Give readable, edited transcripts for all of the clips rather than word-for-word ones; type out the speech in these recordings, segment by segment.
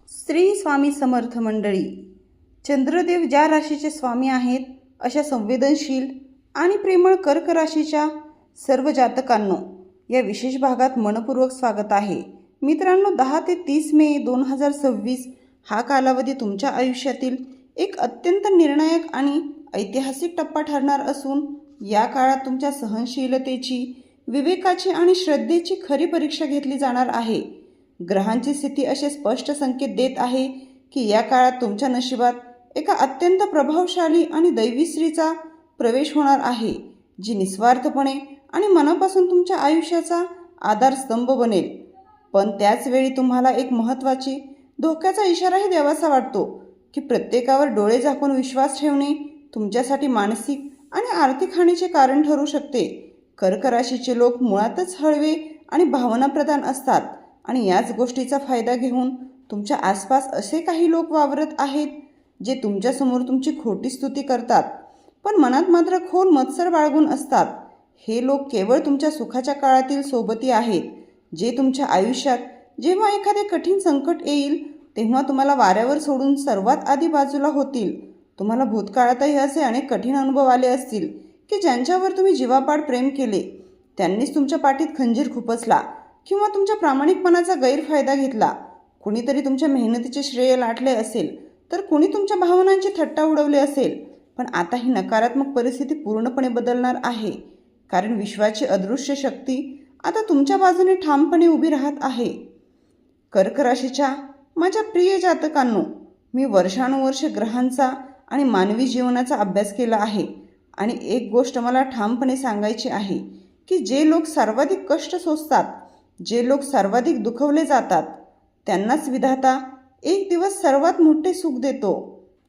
श्री स्वामी समर्थ मंडळी, चंद्रदेव ज्या राशीचे स्वामी आहेत अशा संवेदनशील आणि प्रेमळ कर्क राशीच्या सर्व जातकांनो या विशेष भागात मनपूर्वक स्वागत आहे. मित्रांनो, 10 ते 30 मे 2026 हा कालावधी तुमच्या आयुष्यातील एक अत्यंत निर्णायक आणि ऐतिहासिक टप्पा ठरणार असून या काळात तुमच्या सहनशीलतेची, विवेकाची आणि श्रद्धेची खरी परीक्षा घेतली जाणार आहे. ग्रहांची स्थिती असे स्पष्ट संकेत देत आहे की या काळात तुमच्या नशिबात एका अत्यंत प्रभावशाली आणि दैवी स्त्रीचा प्रवेश होणार आहे, जी निस्वार्थपणे आणि मनापासून तुमच्या आयुष्याचा आधारस्तंभ बनेल. पण त्याच वेळी तुम्हाला एक महत्त्वाची धोक्याचा इशाराही द्यावासा वाटतो की प्रत्येकावर डोळे झाकून विश्वास ठेवणे तुमच्यासाठी मानसिक आणि आर्थिक हानीचे कारण ठरू शकते. कर्क राशीचे लोक मुळातच हळवे आणि भावनाप्रधान असतात आणि याच गोष्टीचा फायदा घेऊन तुमच्या आसपास असे काही लोक वावरत आहेत जे तुमच्यासमोर तुमची खोटी स्तुती करतात, पण मनात मात्र खोल मत्सर बाळगून असतात. हे लोक केवळ तुमच्या सुखाच्या काळातील सोबती आहेत, जे तुमच्या आयुष्यात जेव्हा एखादे कठीण संकट येईल तेव्हा तुम्हाला वाऱ्यावर सोडून सर्वात आधी बाजूला होतील. तुम्हाला भूतकाळातही असे अनेक कठीण अनुभव आले असतील की ज्यांच्यावर तुम्ही जीवापाड प्रेम केले, त्यांनीच तुमच्या पाठीत खंजीर खुपसला किंवा तुमच्या प्रामाणिकपणाचा गैरफायदा घेतला. कुणीतरी तुमच्या मेहनतीचे श्रेय लाटले असेल तर कुणी तुमच्या भावनांची थट्टा उडवली असेल. पण आता ही नकारात्मक परिस्थिती पूर्णपणे बदलणार आहे, कारण विश्वाची अदृश्य शक्ती आता तुमच्या बाजूने ठामपणे उभी राहत आहे. कर्क राशीच्या माझ्या प्रिय जातकांनो, मी वर्षानुवर्ष ग्रहांचा आणि मानवी जीवनाचा अभ्यास केला आहे आणि एक गोष्ट मला ठामपणे सांगायची आहे की जे लोक सर्वाधिक कष्ट सोसतात, जे लोक सर्वाधिक दुखवले जातात, त्यांनाच विधाता एक दिवस सर्वात मोठे सुख देतो.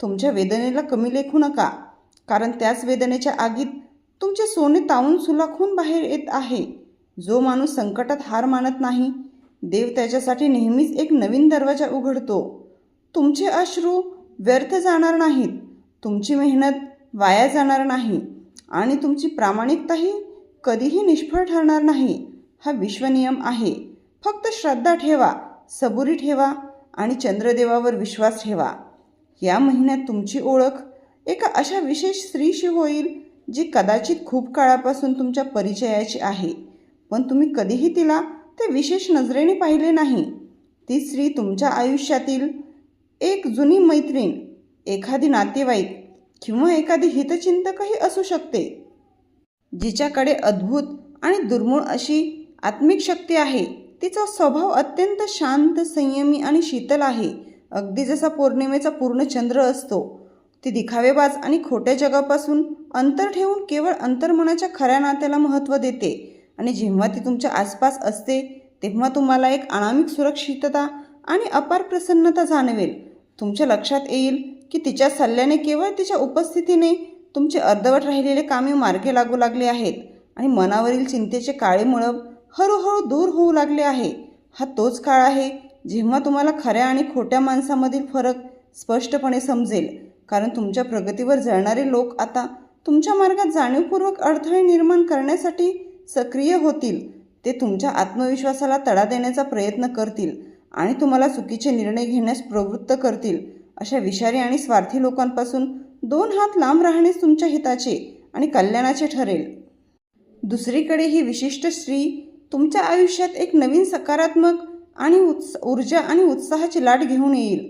तुमच्या वेदनेला कमी लेखू नका, कारण त्याच वेदनेच्या आगीत तुमचे सोने तावून सुलाखून बाहेर येत आहे. जो माणूस संकटात हार मानत नाही, देव त्याच्यासाठी नेहमीच एक नवीन दरवाजा उघडतो. तुमचे अश्रू व्यर्थ जाणार नाहीत, तुमची मेहनत वाया जाणार नाही आणि तुमची प्रामाणिकताही कधीही निष्फळ ठरणार नाही. हा विश्वनियम आहे. फक्त श्रद्धा ठेवा, सबुरी ठेवा आणि चंद्रदेवावर विश्वास ठेवा. या महिन्यात तुमची ओळख एका अशा विशेष स्त्रीशी होईल जी कदाचित खूप काळापासून तुमच्या परिचयाची आहे, पण तुम्ही कधीही तिला ते विशेष नजरेने पाहिले नाही. ती स्त्री तुमच्या आयुष्यातील एक जुनी मैत्रीण, एखादी नातेवाईक किंवा एखादी हितचिंतकही असू शकते, जिच्याकडे अद्भुत आणि दुर्मिळ अशी आत्मिक शक्ती आहे. तिचा स्वभाव अत्यंत शांत, संयमी आणि शीतल आहे, अगदी जसा पौर्णिमेचा पूर्ण चंद्र असतो. ती दिखावेबाज आणि खोट्या जगापासून अंतर ठेवून केवळ अंतर्मनाच्या खऱ्या नात्याला महत्त्व देते आणि जेव्हा ती तुमच्या आसपास असते तेव्हा तुम्हाला एक अनामिक सुरक्षितता आणि अपार प्रसन्नता जाणवेल. तुमच्या लक्षात येईल की तिच्या सल्ल्याने, केवळ तिच्या उपस्थितीने तुमचे अर्धवट राहिलेले कामे मार्गी लागू लागले आहेत आणि मनावरील चिंतेचे काळे मळब हळूहळू दूर होऊ लागले आहे. हा तोच काळ आहे जेव्हा तुम्हाला खऱ्या आणि खोट्या माणसामधील फरक स्पष्टपणे समजेल, कारण तुमच्या प्रगतीवर जळणारे लोक आता तुमच्या मार्गात जाणीवपूर्वक अडथळे निर्माण करण्यासाठी सक्रिय होतील. ते तुमच्या आत्मविश्वासाला तडा देण्याचा प्रयत्न करतील आणि तुम्हाला चुकीचे निर्णय घेण्यास प्रवृत्त करतील. अशा विषारी आणि स्वार्थी लोकांपासून 2 हात लांब राहणेच तुमच्या हिताचे आणि कल्याणाचे ठरेल. दुसरीकडे ही विशिष्ट स्त्री तुमच्या आयुष्यात एक नवीन सकारात्मक आणि ऊर्जा आणि उत्साहाची लाट घेऊन येईल.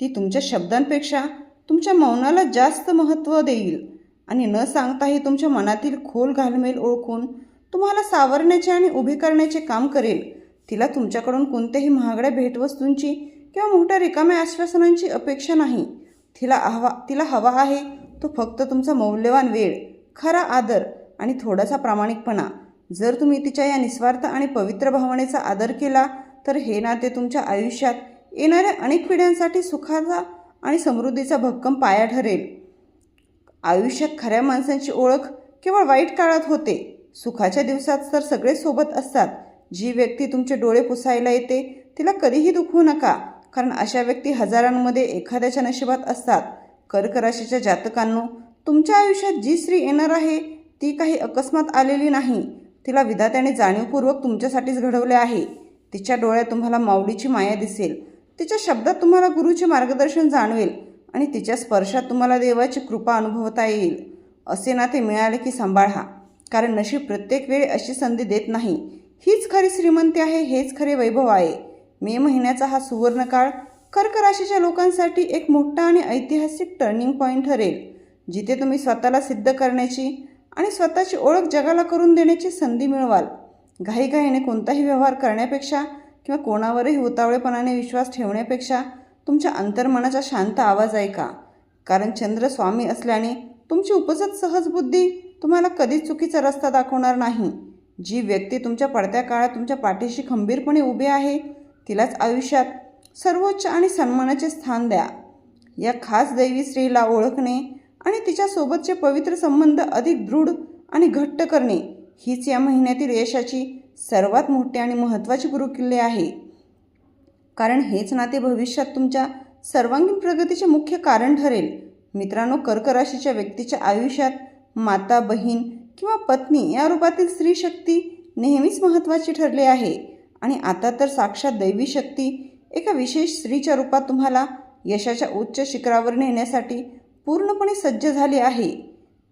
ती तुमच्या शब्दांपेक्षा तुमच्या मौनाला जास्त महत्त्व देईल आणि न सांगताही तुमच्या मनातील खोल घालमेल ओळखून तुम्हाला सावरण्याचे आणि उभे करण्याचे काम करेल. तिला तुमच्याकडून कोणत्याही महागड्या भेटवस्तूंची किंवा मोठ्या रिकाम्या आश्वासनांची अपेक्षा नाही. तिला हवा आहे तो फक्त तुमचा मौल्यवान वेळ, खरा आदर आणि थोडासा प्रामाणिकपणा. जर तुम्ही तिच्या या निस्वार्थ आणि पवित्र भावनेचा आदर केला तर हे नाते तुमच्या आयुष्यात येणाऱ्या अनेक पिढ्यांसाठी सुखाचा आणि समृद्धीचा भक्कम पाया ठरेल. आयुष्यात खऱ्या माणसांची ओळख केवळ वाईट काळात होते. सुखाच्या दिवसात तर सगळे सोबत असतात. जी व्यक्ती तुमचे डोळे पुसायला येते तिला कधीही दुखवू नका, कारण अशा व्यक्ती हजारांमध्ये एखाद्याच्या नशिबात असतात. कर्क राशीच्या जातकांनो, तुमच्या आयुष्यात जी स्त्री येणार आहे ती काही अकस्मात आलेली नाही. तिला विधात्याने जाणीवपूर्वक तुमच्यासाठीच घडवले आहे. तिच्या डोळ्यात तुम्हाला माऊलीची माया दिसेल. तिच्या शब्दात तुम्हाला गुरुचे मार्गदर्शन जाणवेल आणि तिच्या स्पर्शात तुम्हाला देवाची कृपा अनुभवता येईल. असे नाते मिळाले की सांभाळा, कारण नशीब प्रत्येक वेळी अशी संधी देत नाही. हीच खरी श्रीमंती आहे, हेच खरे वैभव आहे. मे महिन्याचा हा सुवर्णकाळ कर्क राशीच्या लोकांसाठी एक मोठा आणि ऐतिहासिक टर्निंग पॉईंट ठरेल, जिथे तुम्ही स्वतःला सिद्ध करण्याची आणि स्वतःची ओळख जगाला करून देण्याची संधी मिळवाल. घाईघाईने कोणताही व्यवहार करण्यापेक्षा किंवा कोणावरही उतावळेपणाने विश्वास ठेवण्यापेक्षा तुमच्या अंतर्मनाचा शांत आवाज ऐका, कारण चंद्र स्वामी असल्याने तुमची उपजत सहज बुद्धी तुम्हाला कधीच चुकीचा रस्ता दाखवणार नाही. जी व्यक्ती तुमच्या पडत्या काळात तुमच्या पाठीशी खंबीरपणे उभी आहे, तिलाच आयुष्यात सर्वोच्च आणि सन्मानाचे स्थान द्या. या खास दैवी स्त्रीला ओळखणे आणि तिच्यासोबतचे पवित्र संबंध अधिक दृढ आणि घट्ट करणे हीच या महिन्यातील यशाची सर्वात मोठी आणि महत्त्वाची गुरुकिल्ली आहे, कारण हेच नाते भविष्यात तुमच्या सर्वांगीण प्रगतीचे मुख्य कारण ठरेल. मित्रांनो, कर्क राशीच्या व्यक्तीच्या आयुष्यात माता, बहीण किंवा पत्नी या रूपातील स्त्री शक्ती नेहमीच महत्त्वाची ठरली आहे आणि आता तर साक्षात दैवी शक्ती एका विशेष स्त्रीच्या रूपात तुम्हाला यशाच्या उच्च शिखरावर नेण्यासाठी पूर्णपणे सज्ज झाली आहे.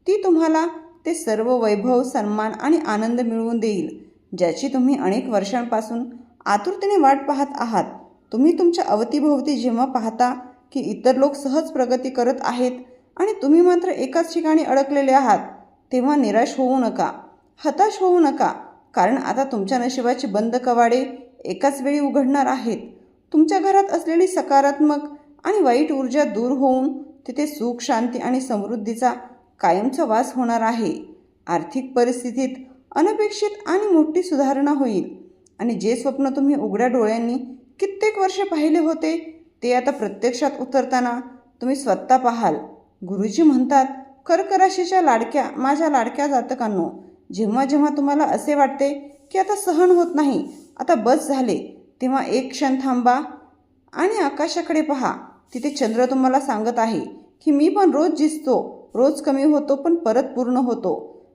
ती तुम्हाला ते सर्व वैभव, सन्मान आणि आनंद मिळवून देईल, ज्याची तुम्ही अनेक वर्षांपासून आतुरतेने वाट पाहत आहात. तुम्ही तुमच्या अवतीभोवती जेव्हा पाहता की इतर लोक सहज प्रगती करत आहेत आणि तुम्ही मात्र एकाच ठिकाणी अडकलेले आहात, तेव्हा निराश होऊ नका, हताश होऊ नका, कारण आता तुमच्या नशिबाची बंद कवाडे एकाच वेळी उघडणार आहेत. तुमच्या घरात असलेली सकारात्मक आणि वाईट ऊर्जा दूर होऊन तिथे सुख, शांती आणि समृद्धीचा कायमचा वास होणार आहे. आर्थिक परिस्थितीत अनपेक्षित आणि मोठी सुधारणा होईल आणि जे स्वप्न तुम्ही उघड्या डोळ्यांनी कित्येक वर्षे पाहिले होते ते आता प्रत्यक्षात उतरताना तुम्ही स्वतः पाहाल. गुरुजी म्हणतात, कर्क राशीच्या माझ्या लाडक्या जातकांनो, जेव्हा जेव्हा तुम्हाला असे वाटते की आता सहन होत नाही, आता बस झाले, तेव्हा एक क्षण थांबा आणि आकाशाकडे पहा. तिथे चंद्र तुम्हाला सांगत आहे की मी पण रोज जिजतो, रोज कमी होतो पण परत पूर्ण होतो.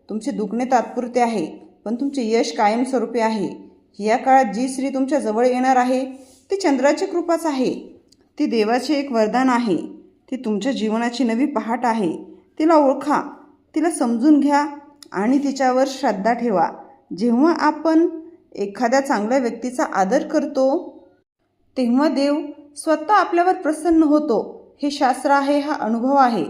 तुमचे दुखणे तात्पुरते आहे, पण तुमचे यश कायमस्वरूपी आहे. या काळात जी स्त्री तुमच्या जवळ येणार आहे ती चंद्राची कृपाच आहे. ती देवाचे एक वरदान आहे. ती तुमच्या जीवनाची नवी पहाट आहे. तिला ओळखा, तिला समजून घ्या आणि तिच्यावर श्रद्धा ठेवा. जेव्हा आपण एखाद्या चांगल्या व्यक्तीचा आदर करतो तेव्हा देव स्वतः आपल्यावर प्रसन्न होतो. हे शास्त्र आहे, हा अनुभव आहे.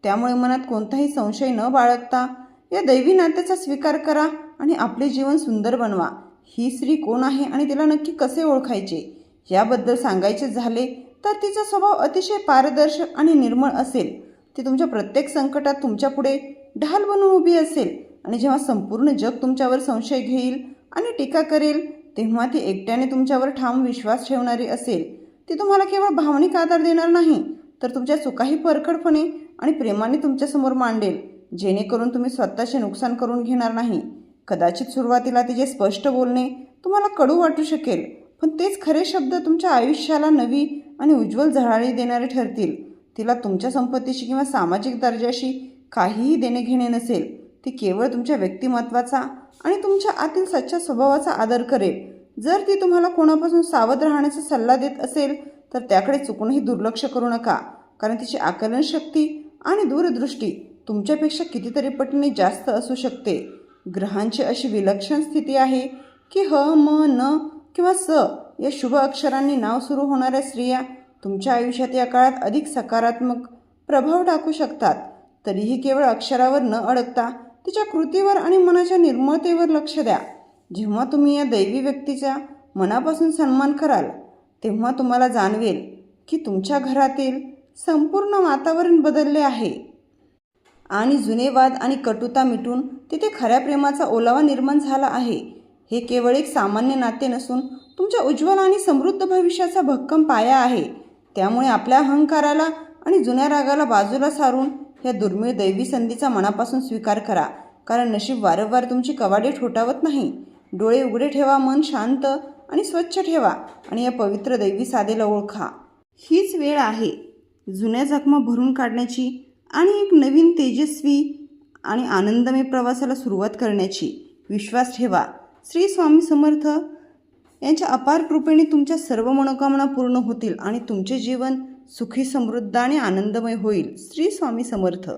त्यामुळे मनात कोणताही संशय न बाळगता या दैवी नात्याचा स्वीकार करा आणि आपले जीवन सुंदर बनवा. ही स्त्री कोण आहे आणि तिला नक्की कसे ओळखायचे याबद्दल सांगायचे झाले तर तिचा स्वभाव अतिशय पारदर्शक आणि निर्मळ असेल. ती तुमच्या प्रत्येक संकटात तुमच्यापुढे ढाल बनून उभी असेल आणि जेव्हा संपूर्ण जग तुमच्यावर संशय घेईल आणि टीका करेल तेव्हा ती एकट्याने तुमच्यावर ठाम विश्वास ठेवणारी असेल. ती तुम्हाला केवळ भावनिक आधार देणार नाही, तर तुमच्या चुकाही परखडपणे आणि प्रेमाने तुमच्यासमोर मांडेल, जेणेकरून तुम्ही स्वतःचे नुकसान करून घेणार नाही. कदाचित सुरुवातीला तिचे स्पष्ट बोलणे तुम्हाला कडू वाटू शकेल, पण तेच खरे शब्द तुमच्या आयुष्याला नवी आणि उज्ज्वल झळाळी देणारे ठरतील. तिला तुमच्या संपत्तीशी किंवा सामाजिक दर्जाशी काहीही देणे घेणे नसेल. ती केवळ तुमच्या व्यक्तिमत्वाचा आणि तुमच्या आतील सच्च्या स्वभावाचा आदर करेल. जर ती तुम्हाला कोणापासून सावध राहण्याचा सल्ला देत असेल तर त्याकडे चुकूनही दुर्लक्ष करू नका, कारण तिची आकलनशक्ती आणि दूरदृष्टी तुमच्यापेक्षा कितीतरी पटीने जास्त असू शकते. ग्रहांची अशी विलक्षण स्थिती आहे की ह, म, न किंवा स या शुभ अक्षरांनी नाव सुरू होणाऱ्या स्त्रिया तुमच्या आयुष्यात या काळात अधिक सकारात्मक प्रभाव टाकू शकतात. तरीही केवळ अक्षरावर न अडकता तिच्या कृतीवर आणि मनाच्या निर्मळतेवर लक्ष द्या. जेव्हा तुम्ही या दैवी व्यक्तीचा मनापासून सन्मान कराल तेव्हा तुम्हाला जाणवेल की तुमच्या घरातील संपूर्ण वातावरण बदलले आहे आणि जुने वाद आणि कटुता मिटून तिथे खऱ्या प्रेमाचा ओलावा निर्माण झाला आहे. हे केवळ एक सामान्य नाते नसून तुमच्या उज्ज्वल आणि समृद्ध भविष्याचा भक्कम पाया आहे. त्यामुळे आपल्या अहंकाराला आणि जुन्या रागाला बाजूला सारून या दुर्मिळ दैवी संधीचा मनापासून स्वीकार करा, कारण नशीब वारंवार तुमची कवाडे ठोठावत नाही. डोळे उघडे ठेवा, मन शांत आणि स्वच्छ ठेवा आणि या पवित्र दैवी साधेला ओळखा. हीच वेळ आहे जुन्या जखमा भरून काढण्याची आणि एक नवीन तेजस्वी आणि आनंदमय प्रवासाला सुरुवात करण्याची. विश्वास ठेवा. श्री स्वामी समर्थ. यांच्या अपार कृपेने तुमच्या सर्व मनोकामना पूर्ण होतील आणि तुमचे जीवन सुखी समृद्ध आणि आनंदमय होईल. श्री स्वामी समर्थ.